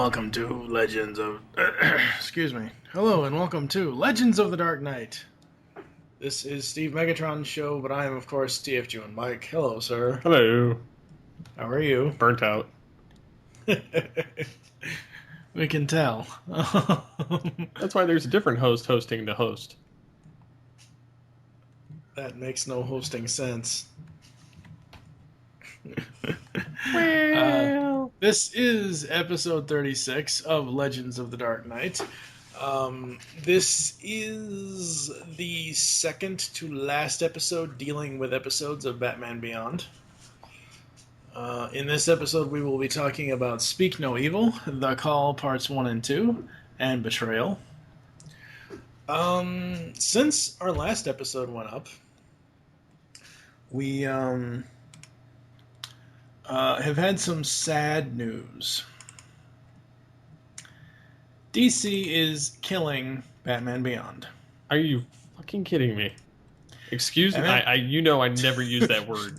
welcome to Legends of... excuse me. Hello and welcome to Legends of the Dark Knight. This is Steve Megatron's show, but I am, of course, TFG and Mike. Hello, sir. Hello. How are you? Burnt out. We can tell. That's why there's a different host hosting the host. That makes no hosting sense. Well... This is episode 36 of Legends of the Dark Knight. This is the second to last episode dealing with episodes of Batman Beyond. In this episode, we will be talking about Speak No Evil, The Call Parts 1 and 2, and Betrayal. Since our last episode went up, we have had some sad news. DC is killing Batman Beyond. Are you fucking kidding me? Excuse me, I never use that word.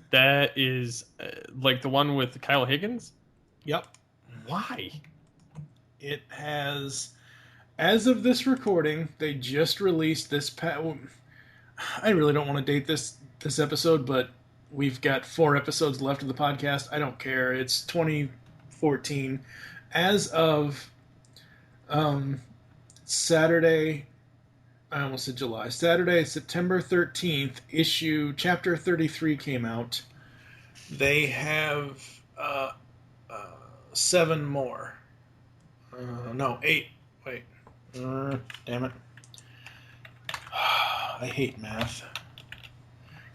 That is like the one with Kyle Higgins? Yep. Why? It has, as of this recording, they just released this. I really don't want to date this episode, but we've got 4 episodes left of the podcast. I don't care. It's 2014. As of Saturday, I almost said July. Saturday, September 13th, Chapter 33 came out. They have 7 more. No, 8. Wait. Damn it. I hate math.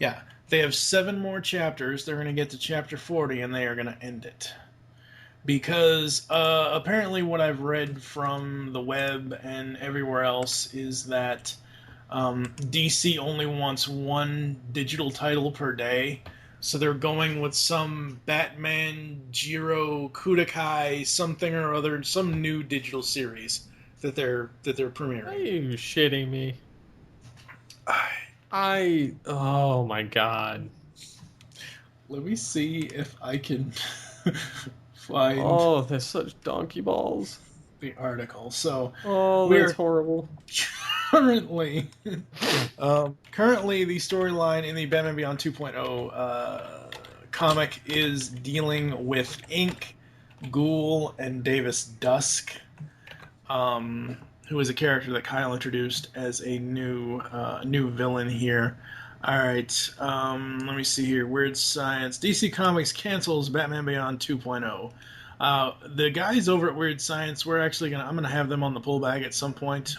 Yeah, they have 7 more chapters. They're going to get to chapter 40, and they are going to end it. Because apparently what I've read from the web and everywhere else is that DC only wants 1 digital title per day. So they're going with some Batman Jiro Kudakai something or other, some new digital series that they're premiering. Are you shitting me? Oh my god. Let me see if I can find... Oh, they're such donkey balls. The article. So, that's horrible. Currently, the storyline in the Batman Beyond 2.0 comic is dealing with Ink, Ghoul, and Davis Dusk, who is a character that Kyle introduced as a new villain here. All right, let me see here. Weird Science. DC Comics cancels Batman Beyond 2.0. The guys over at Weird Science, I'm gonna have them on the pull bag at some point.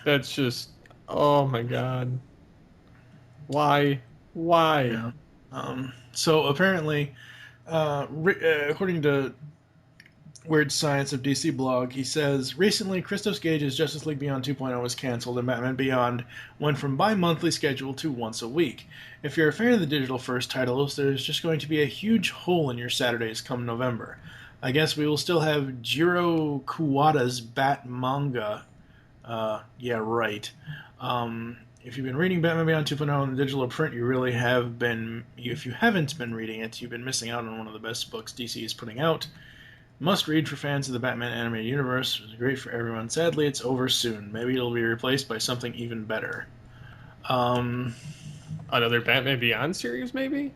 That's just, oh my god. Why? Yeah. So apparently, according to Weird Science of DC blog, he says, recently Christos Gage's Justice League Beyond 2.0 was cancelled and Batman Beyond went from bi-monthly schedule to once a week. If you're a fan of the digital first titles, there's just going to be a huge hole in your Saturdays come November. I guess we will still have Jiro Kuwata's Bat manga. Yeah, right. If you've been reading Batman Beyond 2.0 in the digital print, you really have been. If you haven't been reading it, you've been missing out on one of the best books DC is putting out. Must read for fans of the Batman animated universe. It was great for everyone. Sadly, it's over soon. Maybe it'll be replaced by something even better. Another Batman Beyond series, maybe?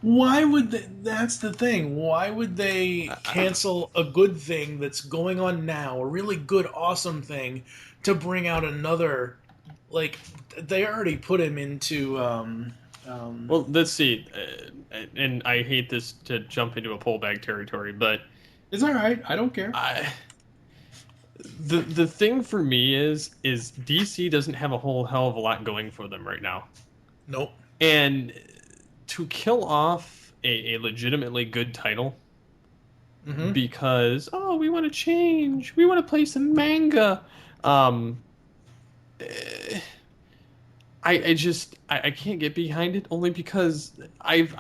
Why would they? That's the thing. Why would they cancel a good thing that's going on now, a really good, awesome thing, to bring out another? Like, they already put him into... well, let's see. And I hate this to jump into a pullback territory, but... It's alright. I don't care. The thing for me is DC doesn't have a whole hell of a lot going for them right now. Nope. And to kill off a legitimately good title because, we want to change. We want to play some manga. I can't get behind it only because I've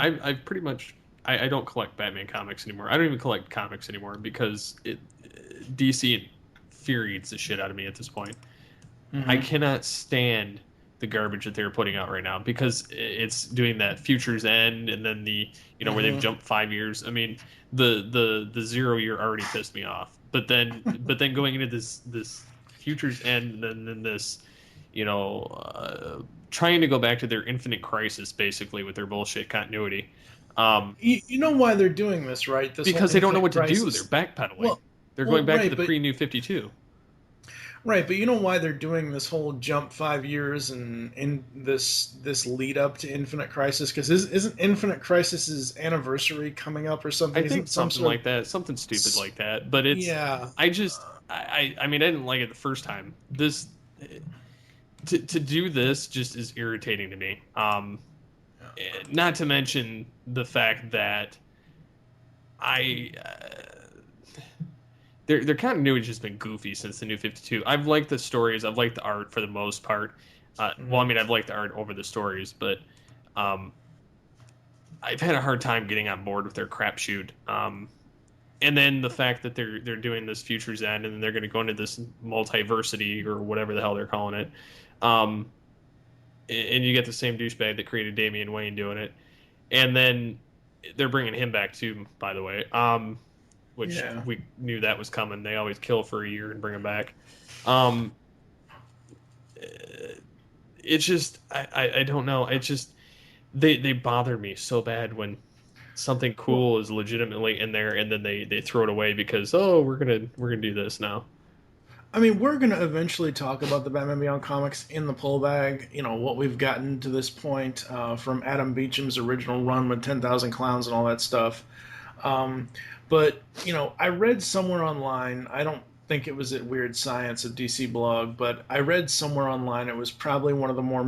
pretty much I don't collect Batman comics anymore. I don't even collect comics anymore because DC infuriates the shit out of me at this point. I Mm-hmm. cannot stand the garbage that they're putting out right now because it's doing that Futures End and then the where they've Mm-hmm. jumped 5 years. I mean, the 0 year already pissed me off, but then going into this Futures End and then this you know trying to go back to their Infinite Crisis basically with their bullshit continuity. Um, You know why they're doing this, right? This whole because they don't know Infinite what to do. They're Crisis. backpedaling. Well, They're going well, back to right, the but pre-New 52. right, but you know why they're doing this whole jump 5 years and in this lead up to Infinite Crisis? Because isn't Infinite Crisis's anniversary coming up or I something? think Isn't some something sort of like that, something stupid like that. But it's, yeah. I just, I mean, I didn't like it the first time. This to do this just is irritating to me. Not to mention the fact that I, their continuity's just been goofy since the New 52. I've liked the stories, I've liked the art for the most part. Well, I Mhm. mean, I've liked the art over the stories, but um, I've had a hard time getting on board with their crapshoot. And then the fact that they're doing this Futures End and then they're going to go into this multiversity or whatever the hell they're calling it, um, and you get the same douchebag that created Damian Wayne doing it, and then they're bringing him back too, by the way, which Yeah. we knew that was coming. They always kill for a year and bring him back. Um, it's just I don't know. It's just they bother me so bad when something Well, cool is legitimately in there and then they throw it away because oh we're gonna do this now. I mean, we're gonna eventually talk about the Batman Beyond comics in the pull bag. You know what we've gotten to this point from Adam Beecham's original run with 10,000 Clowns and all that stuff. Um, but I read somewhere online. I don't think it was at Weird Science of DC blog, but I read somewhere online it was probably one of the more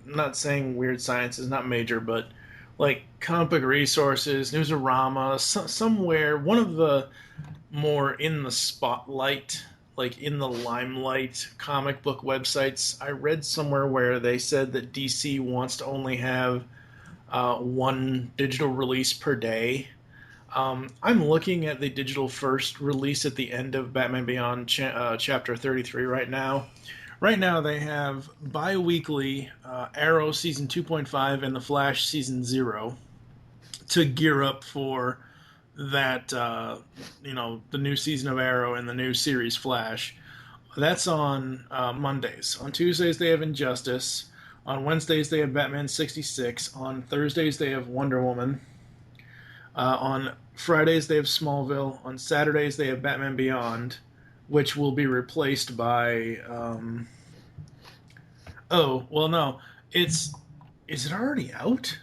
not saying Weird Science is not major, but like Comic Book Resources, Newsarama, somewhere one of the more in the spotlight, like in the limelight comic book websites. I read somewhere where they said that DC wants to only have one digital release per day. I'm looking at the digital first release at the end of Batman Beyond Chapter 33 right now. Right now, they have bi weekly Arrow Season 2.5 and The Flash Season 0 to gear up for that, the new season of Arrow and the new series Flash. That's on Mondays. On Tuesdays, they have Injustice. On Wednesdays, they have Batman 66. On Thursdays, they have Wonder Woman. On Fridays, they have Smallville. On Saturdays, they have Batman Beyond, which will be replaced by. Oh, well, no. It's. Is it already out?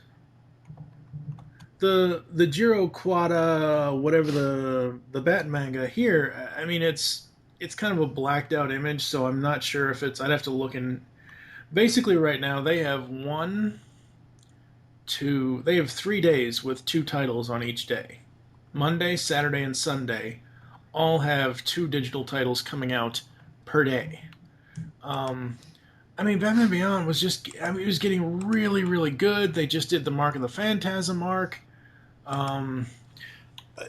The Jiro Quada, whatever the Bat manga here, I mean, it's kind of a blacked out image, so I'm not sure if it's. I'd have to look in. Basically, right now, they have they have 3 days with two titles on each day. Monday, Saturday, and Sunday all have two digital titles coming out per day. Um, I mean, Batman Beyond was just, I mean, it was getting really, really good. They just did the Mark of the Phantasm arc. Um,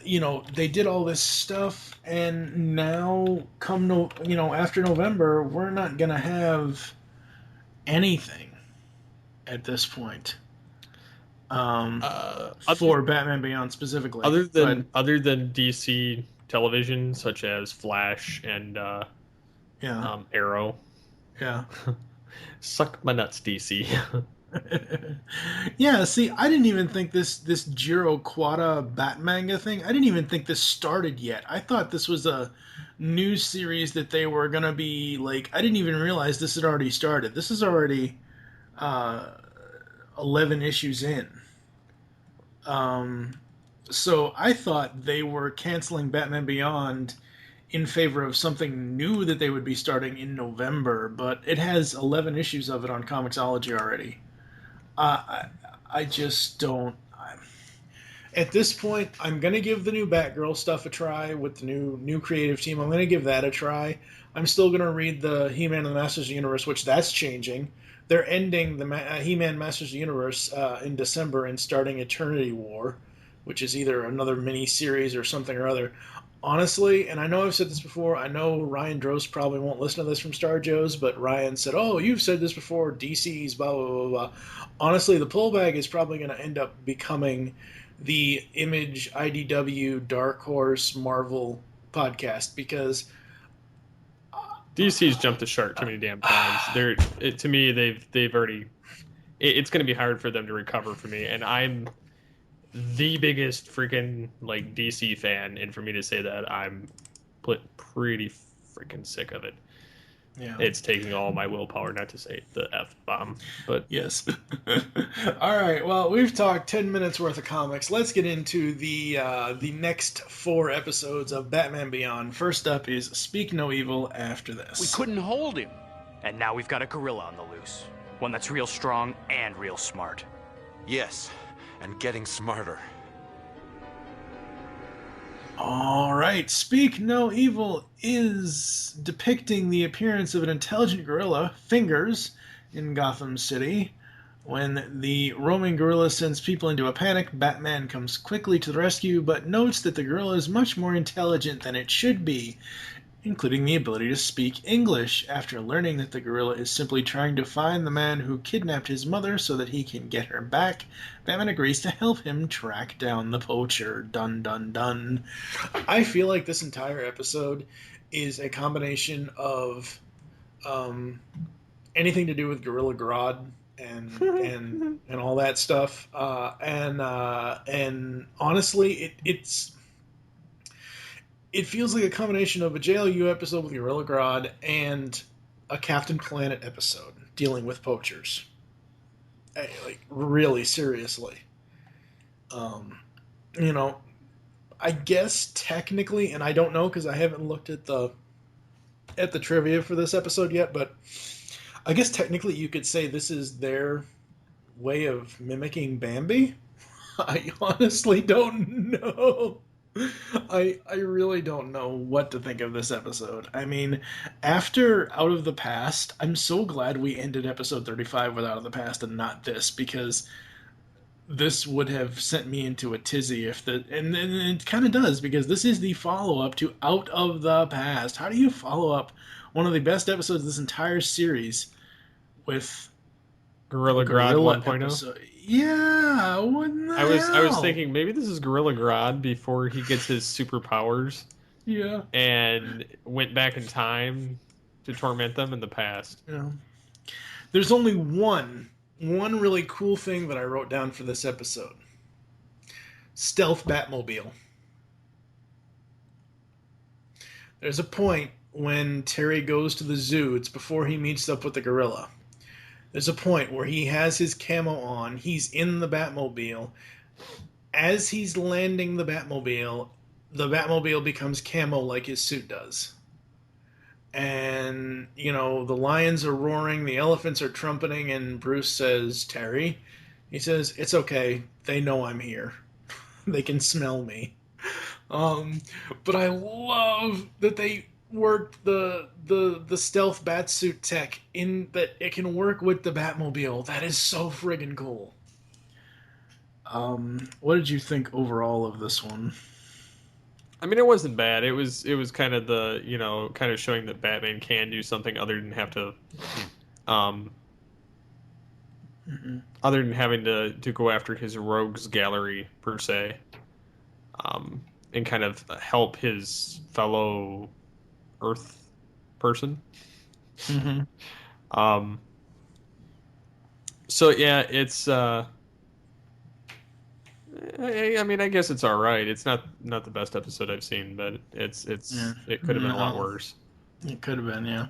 they did all this stuff, and now, after November, we're not going to have anything at this point Other for Batman Beyond specifically. other But, than DC television such as Flash and yeah, Arrow, yeah. suck my nuts, DC. Yeah, see, I didn't even think this Jiro Quada Bat manga thing. I didn't even think this started yet. I thought this was a new series that they were gonna be like. I didn't even realize this had already started. This is already uh, 11 issues in. Um, so I thought they were canceling Batman Beyond in favor of something new that they would be starting in November, but it has 11 issues of it on Comixology already. I just don't. At this point, I'm gonna give the new Batgirl stuff a try with the new creative team. I'm gonna give that a try. I'm still gonna read the He-Man and the Masters of the Universe, which that's changing. They're ending the He-Man Masters of the Universe in December and starting Eternity War, which is either another mini series or something or other. honestly, and I know I've said this before, I know Ryan Drost probably won't listen to this from Star Joe's, but Ryan said, "Oh, you've said this before, DC's blah, blah, blah, blah." Honestly, the pull bag is probably going to end up becoming the Image IDW Dark Horse Marvel podcast because. DC's jumped the shark too many damn times. To me, they've already. It's going to be hard for them to recover for me, and I'm the biggest freaking like DC fan, and for me to say that, I'm pretty freaking sick of it. Yeah. It's taking all my willpower not to say the F bomb, but Yes. All right. Well, we've talked 10 minutes worth of comics. Let's get into the next 4 episodes of Batman Beyond. First up is Speak No Evil. After We this, couldn't hold him. And now we've got a gorilla on the loose. One that's real strong and real smart. Yes, and getting smarter. all right. Speak No Evil is depicting the appearance of an intelligent gorilla, Fingers, in Gotham City. When the roaming gorilla sends people into a panic, Batman comes quickly to the rescue, but notes that the gorilla is much more intelligent than it should be, including the ability to speak English. After learning that the gorilla is simply trying to find the man who kidnapped his mother so that he can get her back, Batman agrees to help him track down the poacher. Dun dun dun. I feel like this entire episode is a combination of anything to do with Gorilla Grodd and all that stuff. And honestly, it feels like a combination of a JLU episode with Gorilla Grodd and a Captain Planet episode dealing with poachers. Like really seriously. You know, I guess technically, and I don't know because I haven't looked at the trivia for this episode yet, but I guess technically you could say this is their way of mimicking Bambi. I honestly don't know. I really don't know what to think of this episode. I mean, after Out of the Past, I'm so glad we ended episode 35 with Out of the Past and not this, because this would have sent me into a tizzy if the and it kind of does, because this is the follow-up to Out of the Past. How do you follow up one of the best episodes of this entire series with Gorilla Grodd Gorilla 1.0. episode? Yeah, what in the I was hell? thinking maybe this is Gorilla Grodd before he gets his superpowers Yeah. and went back in time to torment them in the past. Yeah. There's only one really cool thing that I wrote down for this episode. Stealth Batmobile. There's a point when Terry goes to the zoo, it's before he meets up with the gorilla. There's a point where he has his camo on, he's in the Batmobile. As he's landing the Batmobile becomes camo like his suit does. And, you know, the lions are roaring, the elephants are trumpeting, and Bruce says, "Terry," he says, "It's okay, they know I'm here. They can smell me." But I love that they worked the stealth batsuit tech in that it can work with the Batmobile. That is so friggin' cool. What did you think overall of this one? I mean, it wasn't bad. It was kind of the, kind of showing that Batman can do something other than have to, other than having to go after his rogues gallery per se, and kind of help his fellow Earth person. Mm-hmm. So yeah, it's. I mean, I guess it's all right. It's not the best episode I've seen, but it could have been a lot worse. It could have been, yeah.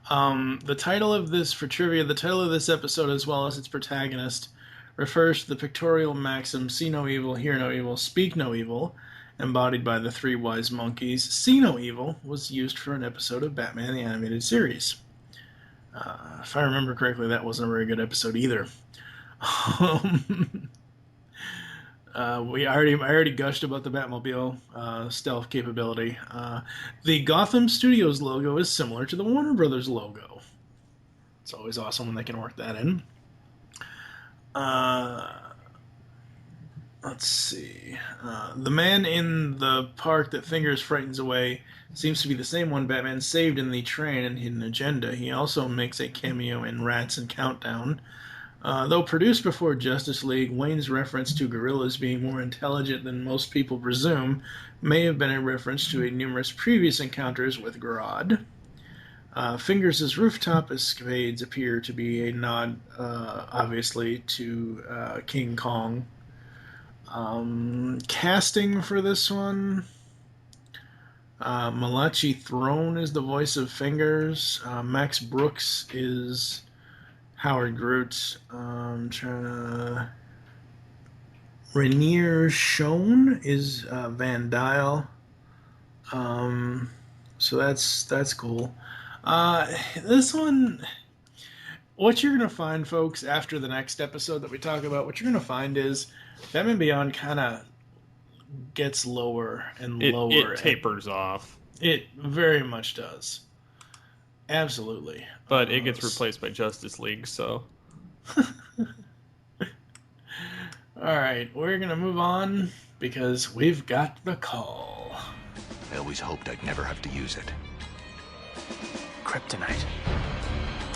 The title of this, for trivia, the title of this episode, as well as its protagonist, refers to the pictorial maxim, "See no evil, hear no evil, speak no evil," embodied by the three wise monkeys. "See no evil" was used for an episode of Batman the Animated Series. If I remember correctly, that wasn't a very good episode either. I already gushed about the Batmobile stealth capability. The Gotham Studios logo is similar to the Warner Brothers logo. It's always awesome when they can work that in. Let's see. The man in the park that Fingers frightens away seems to be the same one Batman saved in the train and Hidden Agenda. He also makes a cameo in Rats and Countdown. Though produced before Justice League, Wayne's reference to gorillas being more intelligent than most people presume may have been a reference to a numerous previous encounters with Grodd. Fingers' rooftop escapades appear to be a nod, obviously, to King Kong. Casting for this one, Malachi Throne is the voice of Fingers. Max Brooks is Howard Groot. Trying to. Rainier Schoen is Van Dyne. So that's cool. This one, what you're gonna find, folks, after the next episode that we talk about, what you're gonna find is Batman Beyond kind of gets lower and lower. It tapers off. It very much does. Absolutely. But it gets replaced by Justice League, so. Alright, we're gonna move on because we've got the call. I always hoped I'd never have to use it. Kryptonite.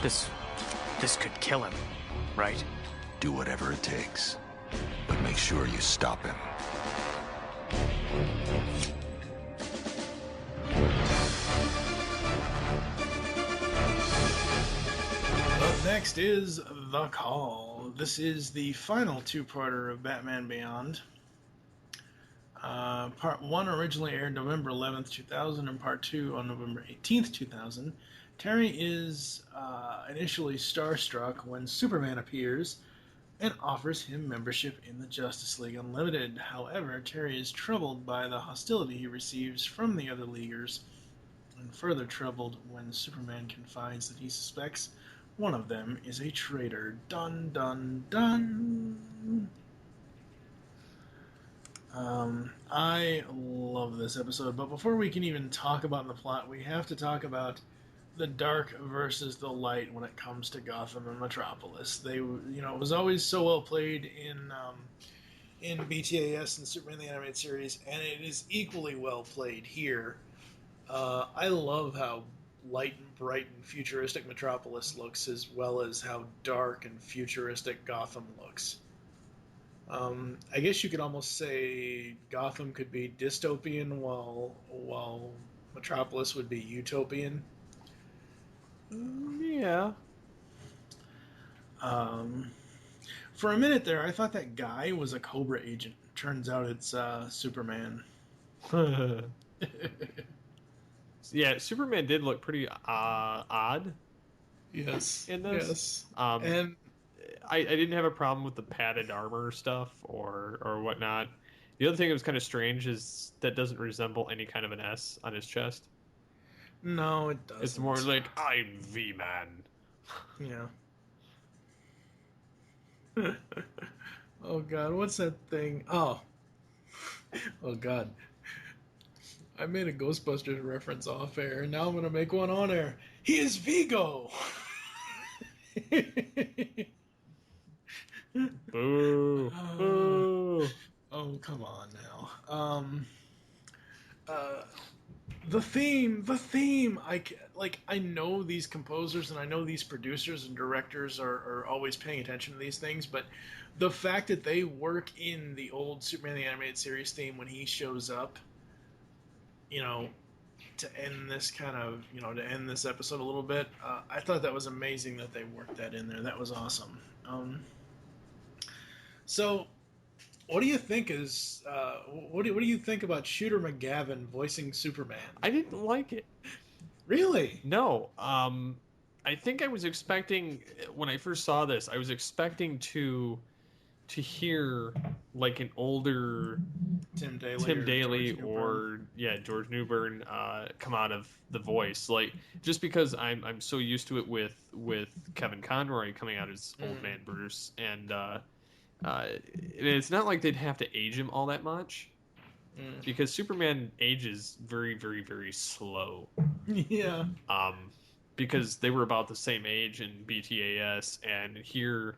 This could kill him, right? Do whatever it takes. But make sure you stop him. Up next is The Call. This is the final two-parter of Batman Beyond. Part 1 originally aired November 11th, 2000, and Part 2 on November 18th, 2000. Terry is initially starstruck when Superman appears and offers him membership in the Justice League Unlimited. However, Terry is troubled by the hostility he receives from the other Leaguers, and further troubled when Superman confides that he suspects one of them is a traitor. Dun dun dun! I love this episode, but before we can even talk about the plot, we have to talk about the dark versus the light when it comes to Gotham and Metropolis. It was always so well played in BTAS and Superman the Animated Series, and it is equally well played here. I love how light and bright and futuristic Metropolis looks, as well as how dark and futuristic Gotham looks. I guess you could almost say Gotham could be dystopian while Metropolis would be utopian. Yeah. For a minute there, I thought that guy was a Cobra agent. Turns out it's Superman. Yeah, Superman did look pretty odd. Yes. In this. Yes. And I didn't have a problem with the padded armor stuff or whatnot. The other thing that was kind of strange is that doesn't resemble any kind of an S on his chest. No, it doesn't. It's more like, I'm V-Man. Yeah. Oh, God. What's that thing? Oh, God. I made a Ghostbusters reference off air, and now I'm going to make one on air. He is Vigo! Boo. Boo. Oh, come on now. The theme. I know these composers and I know these producers and directors are always paying attention to these things, but the fact that they work in the old Superman the Animated Series theme when he shows up, to end this to end this episode a little bit, I thought that was amazing that they worked that in there. That was awesome. So, what do you think what do you think about Shooter McGavin voicing Superman? I didn't like it. Really? No. I think I was expecting, when I first saw this, I was expecting to hear like an older Tim Daly or George Newbern come out of the voice, like, just because I'm so used to it with Kevin Conroy coming out as Old Man Bruce, and it's not like they'd have to age him all that much, because Superman ages very, very, very slow. Yeah. Because they were about the same age in BTAS, and here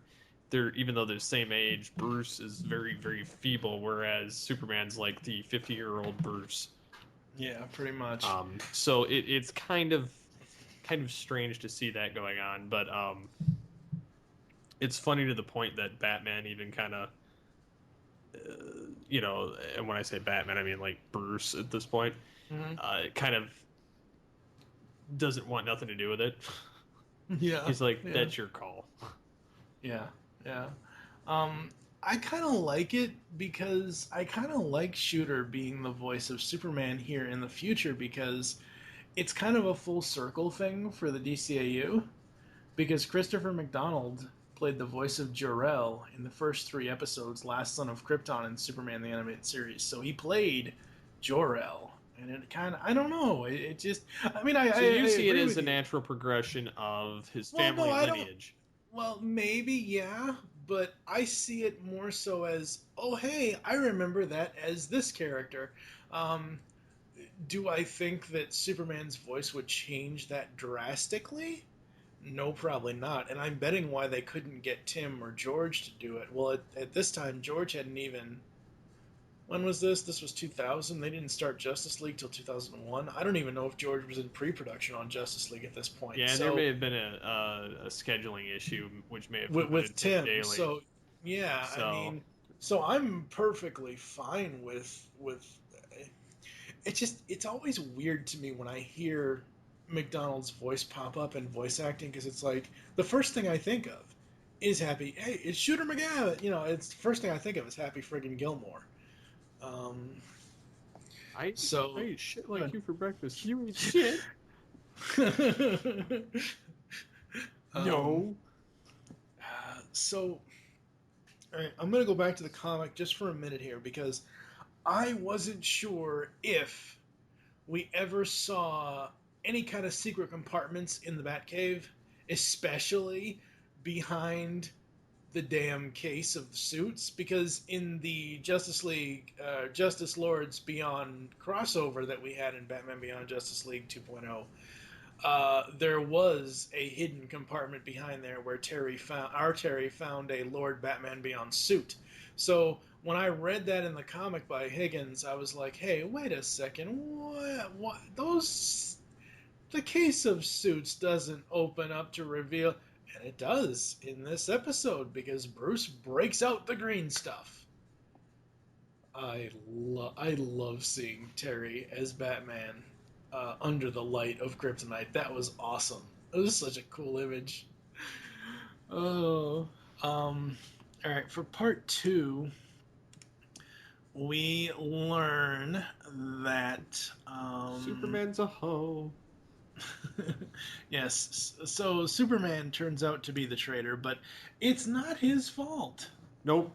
they're even though they're the same age, Bruce is very, very feeble, whereas Superman's like the 50-year-old Bruce. Yeah, pretty much. So it's kind of strange to see that going on, but it's funny to the point that Batman even kind of, and when I say Batman, I mean like Bruce at this point, Hmm. kind of doesn't want nothing to do with it. Yeah, He's like, yeah, "That's your call." yeah, yeah. Um, I kind of like it because I kind of like Shooter being the voice of Superman here in the future because it's kind of a full circle thing for the DCAU because Christopher McDonald played the voice of Jor-El in the first three episodes, Last Son of Krypton and Superman the Animated Series. So he played Jor-El. And it kind of, I don't know. It just, I mean, So you I see it agree as with a you. natural progression of his Well, no, family I don't. lineage. Well, maybe, yeah, but I see it more so as, oh, hey, I remember that as this character. Um, do I think that Superman's voice would change that drastically? No, probably not. And I'm betting why they couldn't get Tim or George to do it. Well, at this time, George hadn't even. When was this? This was 2000. They didn't start Justice League till 2001. I don't even know if George was in pre-production on Justice League at this point. Yeah, and there may So have been a scheduling issue which may have with limited Tim Tim. Daly. So yeah, I So mean, so I'm perfectly fine with. It's always weird to me when I hear McDonald's voice pop up in voice acting because it's like the first thing I think of is Happy. Hey, it's Shooter McGavin. You know, it's the first thing I think of is Happy friggin' Gilmore. Um, I so eat shit like good. you for breakfast. You eat shit? um, No. so all right, I'm gonna go back to the comic just for a minute here because I wasn't sure if we ever saw any kind of secret compartments in the Batcave, especially behind the damn case of the suits. Because in the Justice League, Justice Lords Beyond crossover that we had in Batman Beyond Justice League 2.0, there was a hidden compartment behind there where Terry found a Lord Batman Beyond suit. So when I read that in the comic by Higgins, I was like, "Hey, wait a second, what? What? Those? The case of suits doesn't open up to reveal." And it does in this episode because Bruce breaks out the green stuff. I love seeing Terry as Batman under the light of kryptonite. That was awesome. It was such a cool image. Oh, all right. For part two, we learn that Superman's a hoe. yes. So Superman turns out to be the traitor, but it's not his fault. Nope.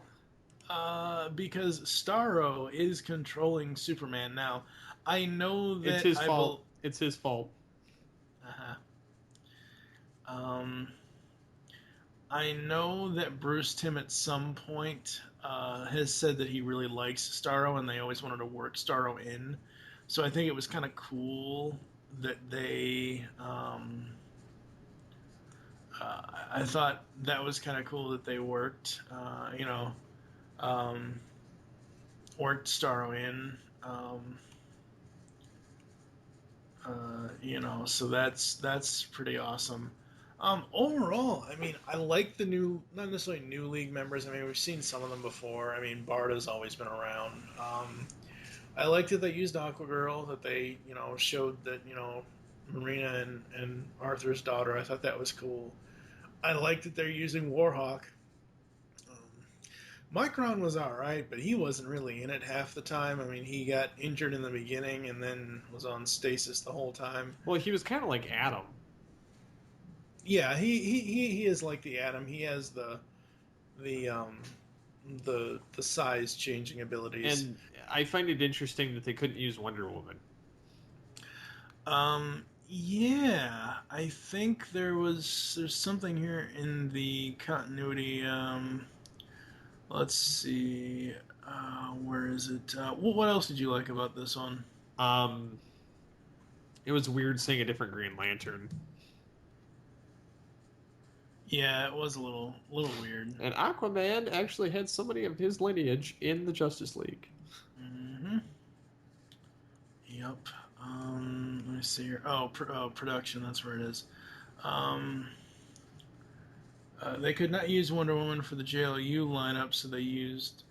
Because Starro is controlling Superman now. I know It's that his I fault. will. It's his fault. Uh-huh. Um, I know that Bruce Timm at some point has said that he really likes Starro, and they always wanted to work Starro in. So I think it was kind of cool that they. I thought that was kind of cool that they worked. Um, worked Starro in. So that's pretty awesome. Overall, I mean, I like the new, not necessarily new league members. I mean, we've seen some of them before. I mean, Barda's always been around. I liked that they used Aquagirl, that they, showed that, Marina and Arthur's daughter. I thought that was cool. I liked that they're using Warhawk. Um, Micron was alright, but he wasn't really in it half the time. I mean, he got injured in the beginning and then was on stasis the whole time. Well, he was kind of like Adam. Yeah, he is like the Atom. He has the the size changing abilities. And I find it interesting that they couldn't use Wonder Woman. Yeah, I think there's something here in the continuity. Let's see, where is it? What else did you like about this one? Um, it was weird seeing a different Green Lantern. Yeah, it was a little weird. And Aquaman actually had somebody of his lineage in the Justice League. Hmm. Yep. Let me see here. Oh, production. That's where it is. Um, they could not use Wonder Woman for the JLU lineup, so they used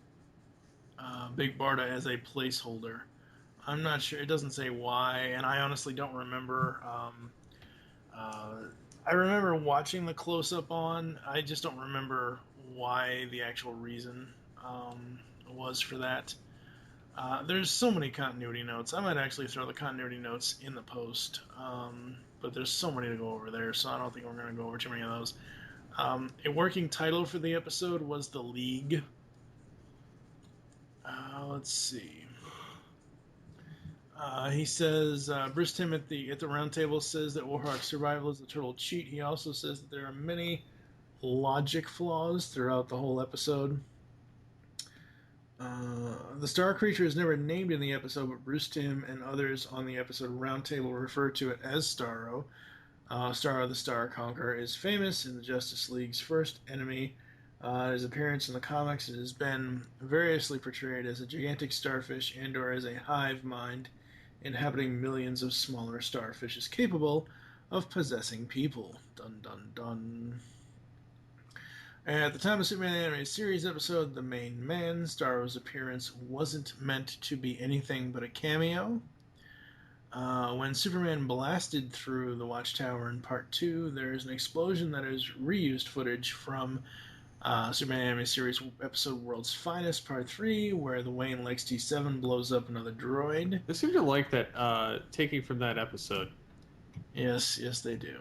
Big Barda as a placeholder. I'm not sure. It doesn't say why, and I honestly don't remember. Uh, I remember watching the close up on. I just don't remember why the actual reason was for that. There's so many continuity notes. I might actually throw the continuity notes in the post, but there's so many to go over there, so I don't think we're going to go over too many of those. A working title for the episode was The League. Let's see. He says Bruce Timm at the round table says that Warhawk's survival is a total cheat. He also says that there are many logic flaws throughout the whole episode. The star creature is never named in the episode, but Bruce Timm and others on the episode roundtable refer to it as Starro. Starro the Star Conqueror is famous in the Justice League's first enemy. His appearance in the comics has been variously portrayed as a gigantic starfish and/or as a hive mind inhabiting millions of smaller starfishes capable of possessing people. Dun dun dun. At the time of Superman the Animated Series episode, The Main Man, Starro's appearance wasn't meant to be anything but a cameo. When Superman blasted through the Watchtower in Part 2, there is an explosion that is reused footage from Superman Animated Series episode World's Finest Part 3, where the Wayne Lex T7 blows up another droid. I seem to like that, taking from that episode. Yes, yes, they do.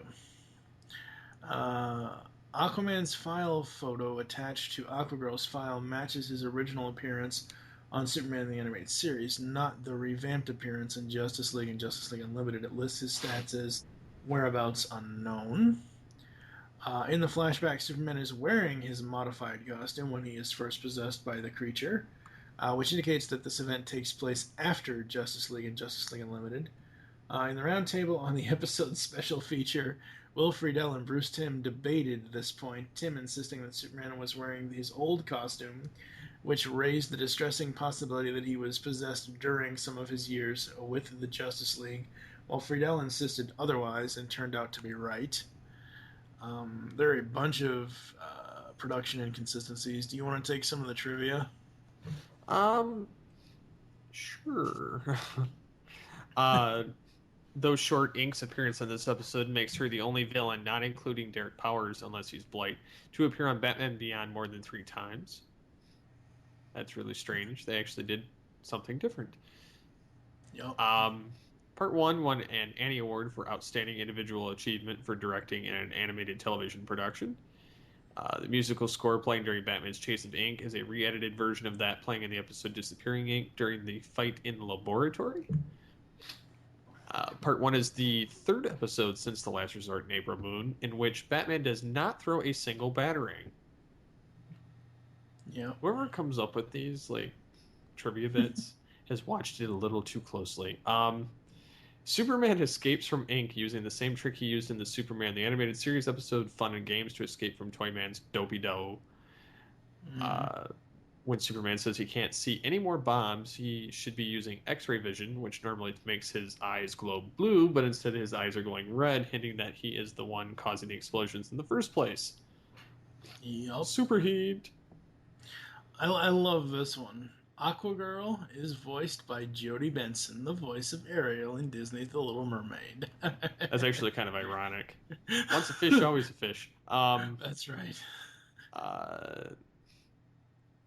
Aquaman's file photo attached to Aquagirl's file matches his original appearance on Superman the Animated Series, not the revamped appearance in Justice League and Justice League Unlimited. It lists his stats as whereabouts unknown. In the flashback, Superman is wearing his modified costume when he is first possessed by the creature, which indicates that this event takes place after Justice League and Justice League Unlimited. In the roundtable on the episode's special feature, Will Friedle and Bruce Timm debated this point, Timm insisting that Superman was wearing his old costume, which raised the distressing possibility that he was possessed during some of his years with the Justice League, while Friedle insisted otherwise and turned out to be right. There are a bunch of production inconsistencies. Do you want to take some of the trivia? Um, sure. uh, though Short Inc.'s appearance on this episode makes her the only villain, not including Derek Powers unless he's Blight, to appear on Batman Beyond more than 3 times. That's really strange. They actually did something different. Yep. Um, Part 1 won an Annie Award for Outstanding Individual Achievement for directing in an animated television production. The musical score playing during Batman's Chase of Ink is a re-edited version of that playing in the episode Disappearing Ink during the fight in the laboratory. Part 1 is the third episode since The Last Resort in April Moon, in which Batman does not throw a single batarang. Yep. Whoever comes up with these trivia bits has watched it a little too closely. Superman escapes from Ink using the same trick he used in the Superman the Animated Series episode Fun and Games to escape from Toyman's Dopey Doe. When Superman says he can't see any more bombs, he should be using X-ray vision, which normally makes his eyes glow blue, but instead his eyes are glowing red, hinting that he is the one causing the explosions in the first place. Yep. Superheat. I love this one. Aquagirl is voiced by Jodie Benson, the voice of Ariel in Disney's The Little Mermaid. That's actually kind of ironic. Once a fish, always a fish. That's right.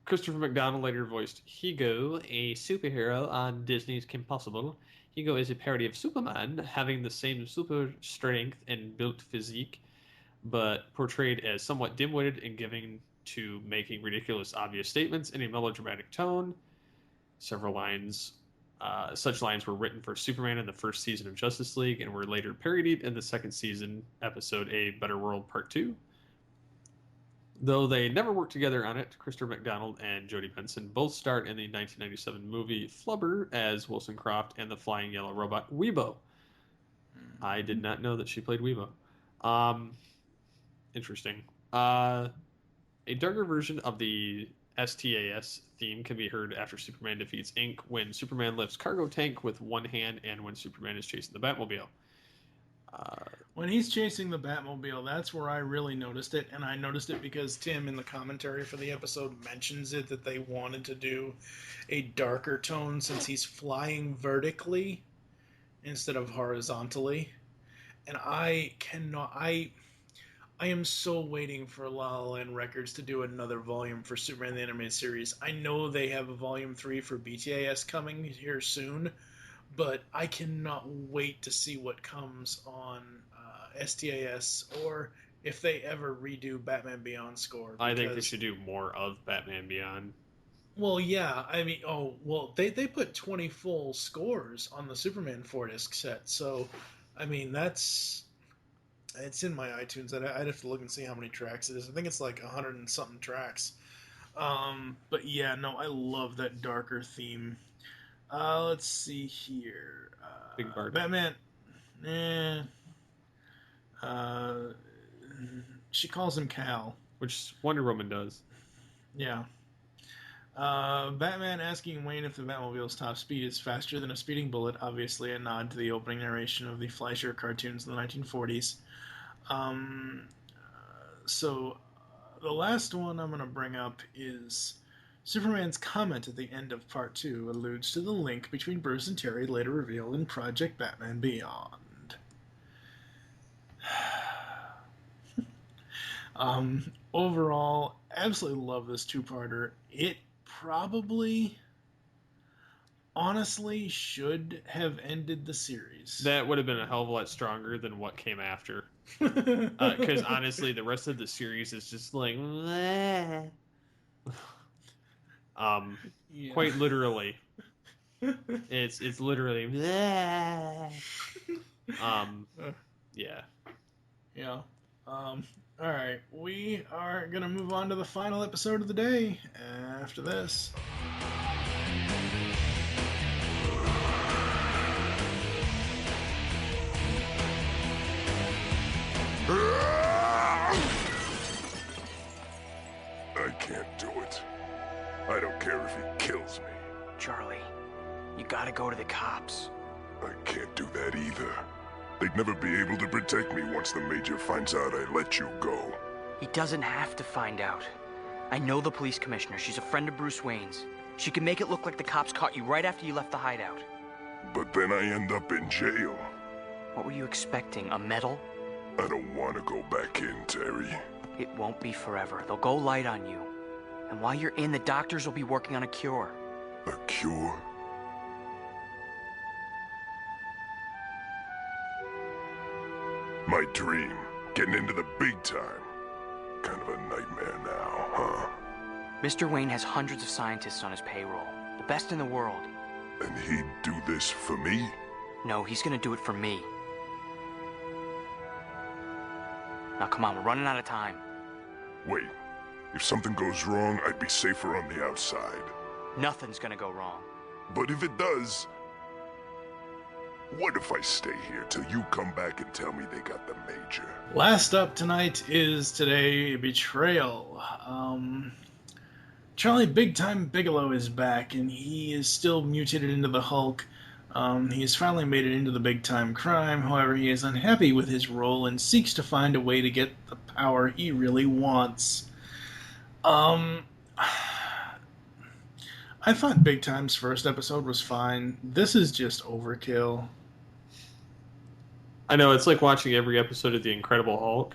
Christopher McDonald later voiced Higo, a superhero on Disney's Kim Possible. Higo is a parody of Superman, having the same super strength and built physique, but portrayed as somewhat dim-witted and giving to making ridiculous, obvious statements in a melodramatic tone. Several lines, such lines were written for Superman in the first season of Justice League and were later parodied in the second season episode A Better World Part 2. Though they never worked together on it, Christopher McDonald and Jodie Benson both starred in the 1997 movie Flubber as Wilson Croft and the flying yellow robot Weebo. I did not know that she played Weebo. Interesting. A darker version of the STAS theme can be heard after Superman defeats Inc. when Superman lifts cargo tank with one hand and when Superman is chasing the Batmobile. When he's chasing the Batmobile, that's where I really noticed it, and I noticed it because Tim in the commentary for the episode mentions it, that they wanted to do a darker tone since he's flying vertically instead of horizontally. And I am so waiting for La La Land Records to do another volume for Superman the Animated Series. I know they have a volume 3 for BTAS coming here soon, but I cannot wait to see what comes on STAS, or if they ever redo Batman Beyond score. I think they should do more of Batman Beyond. Well, yeah, I mean, they put 20 full scores on the Superman 4-disc set, so, I mean, it's in my iTunes. I'd have to look and see how many tracks it is. I think it's like 100 and something tracks. But yeah, no, I love that darker theme. Let's see here. Big Bart. Batman. She calls him Cal. Which Wonder Woman does. Yeah. Batman asking Wayne if the Batmobile's top speed is faster than a speeding bullet, obviously a nod to the opening narration of the Fleischer cartoons in the 1940s. So the last one I'm going to bring up is Superman's comment at the end of Part 2 alludes to the link between Bruce and Terry later revealed in Project Batman Beyond. Overall, absolutely love this two-parter. It probably, honestly, should have ended the series. That would have been a hell of a lot stronger than what came after. Because honestly, the rest of the series is just like, quite literally. It's literally, yeah. Yeah. All right, we are gonna move on to the final episode of the day after this. I can't do it. I don't care if he kills me. Charlie, you gotta go to the cops. I can't do that either. They'd never be able to protect me once the Major finds out I let you go. He doesn't have to find out. I know the police commissioner. She's a friend of Bruce Wayne's. She can make it look like the cops caught you right after you left the hideout. But then I end up in jail. What were you expecting, a medal? I don't want to go back in, Terry. It won't be forever. They'll go light on you. And while you're in, the doctors will be working on a cure. A cure? My dream, getting into the big time. Kind of a nightmare now, huh? Mr. Wayne has hundreds of scientists on his payroll. The best in the world. And he'd do this for me? No, he's gonna do it for me. Now come on, we're running out of time. Wait, if something goes wrong, I'd be safer on the outside. Nothing's gonna go wrong. But if it does, what if I stay here till you come back and tell me they got the Major? Last up tonight is today Betrayal. Charlie Big Time Bigelow is back, and he is still mutated into the Hulk. He has finally made it into the big time crime. However, he is unhappy with his role and seeks to find a way to get the power he really wants. I thought Big Time's first episode was fine. This is just overkill. I know, it's like watching every episode of The Incredible Hulk.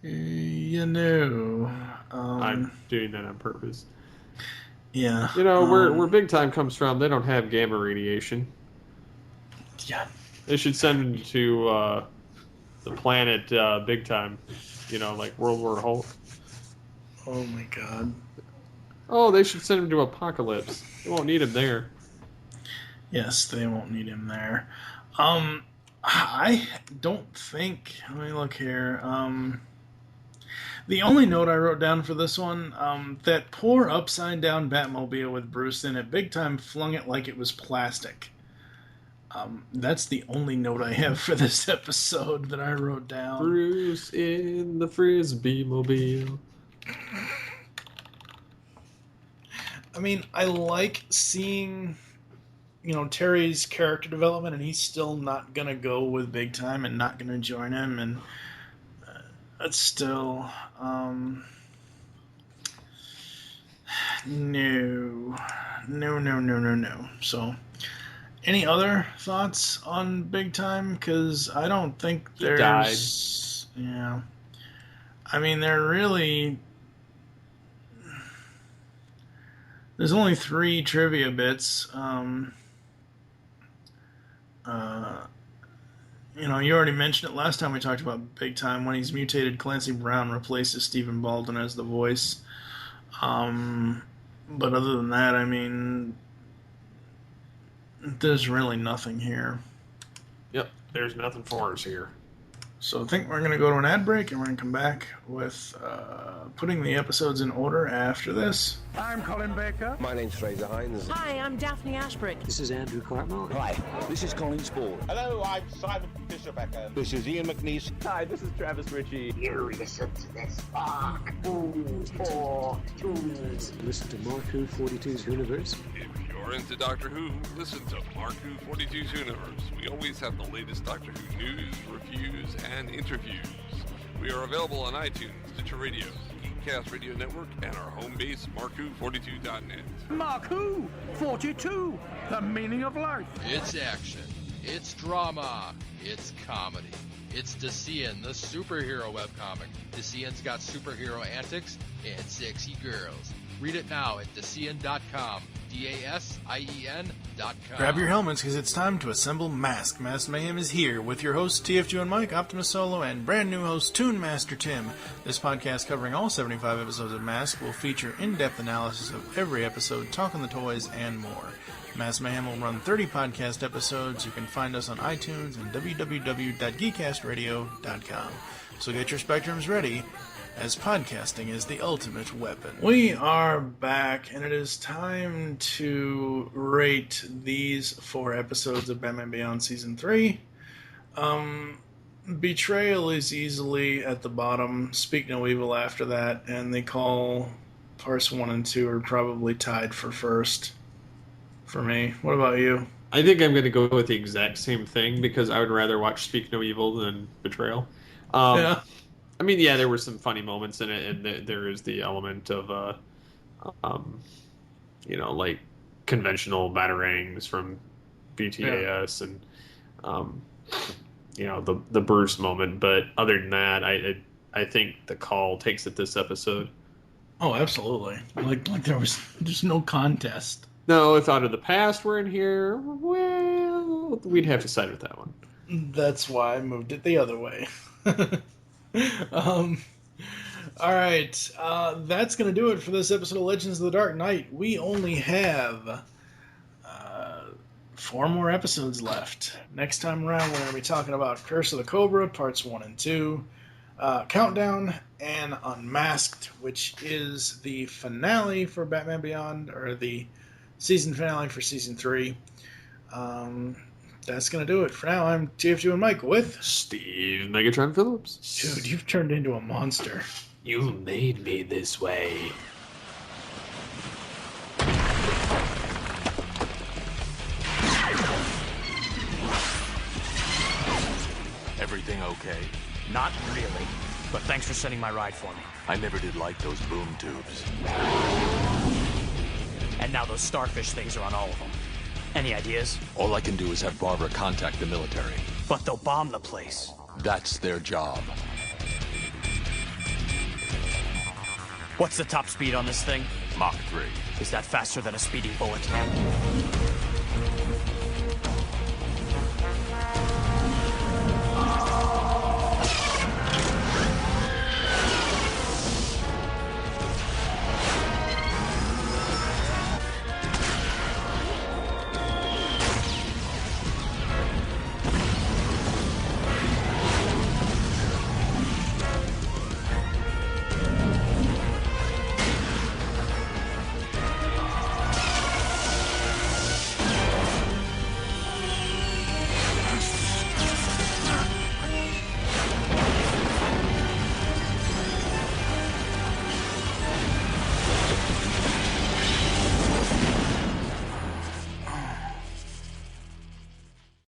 You know. I'm doing that on purpose. Yeah. You know, where Big Time comes from, they don't have gamma radiation. Yeah. They should send him to the planet Big Time. You know, like World War Hulk. Oh my god. Oh, they should send him to Apocalypse. They won't need him there. Yes, they won't need him there. I don't think... Let me look here. The only note I wrote down for this one, that poor upside-down Batmobile with Bruce in it, Big Time flung it like it was plastic. That's the only note I have for this episode that I wrote down. Bruce in the Frisbee mobile. I mean, I like seeing, Terry's character development, and he's still not going to go with Big Time and not going to join him, and it's still, no. So, any other thoughts on Big Time? Because I don't think there's... He died. Yeah. I mean, there's only 3 trivia bits. You already mentioned it last time we talked about Big Time. When he's mutated, Clancy Brown replaces Stephen Baldwin as the voice. But other than that, I mean, there's really nothing here. Yep, there's nothing for us here. So I think we're going to go to an ad break, and we're going to come back with putting the episodes in order after this. I'm Colin Baker. My name's Fraser Hines. Hi, I'm Daphne Ashbrook. This is Andrew Cartmel. Hi, this is Colin Spall. Hello, I'm Simon Fisher-Becker. This is Ian McNeice. Hi, this is Travis Ritchie. You listen to this Mark 42's. Listen to Mark 42's universe. If you're into Doctor Who, listen to Mark 42's universe. We always have the latest Doctor Who news, reviews, and interviews. We are available on iTunes, Stitcher Radio, Geekcast Radio Network, and our home base, mark42.net. Mark Who 42, the meaning of life. It's action, it's drama, it's comedy. It's Decian, the superhero webcomic. Decian's got superhero antics and sexy girls. Read it now at Decian.com. DASIEN.com. Grab your helmets, because it's time to assemble Mask. Mask Mayhem is here with your hosts TFG and Mike, Optimus Solo, and brand new host Toon Master Tim. This podcast, covering all 75 episodes of Mask, will feature in-depth analysis of every episode, talking the toys, and more. Mask Mayhem will run 30 podcast episodes. You can find us on iTunes and www.geekcastradio.com. So get your spectrums ready, as podcasting is the ultimate weapon. We are back, and it is time to rate these 4 episodes of Batman Beyond Season 3. Betrayal is easily at the bottom. Speak No Evil after that, and they call parts 1 and 2 are probably tied for first for me. What about you? I think I'm going to go with the exact same thing, because I would rather watch Speak No Evil than Betrayal. Yeah. I mean, yeah, there were some funny moments in it, and there is the element of, like conventional batarangs from BTAS and, the Bruce moment. But other than that, I think the call takes it this episode. Oh, absolutely. Like there was just no contest. No, if Out of the Past were in here, well, we'd have to side with that one. That's why I moved it the other way. All right, that's going to do it for this episode of Legends of the Dark Knight. We only have 4 more episodes left. Next time around, we're going to be talking about Curse of the Cobra, parts 1 and 2, Countdown, and Unmasked, which is the finale for Batman Beyond, or the season finale for Season 3. That's going to do it. For now, I'm TF2 and Mike with Steve Megatron Phillips. Dude, you've turned into a monster. You made me this way. Everything okay? Not really, but thanks for setting my ride for me. I never did like those boom tubes. And now those starfish things are on all of them. Any ideas? All I can do is have Barbara contact the military. But they'll bomb the place. That's their job. What's the top speed on this thing? Mach 3. Is that faster than a speeding bullet?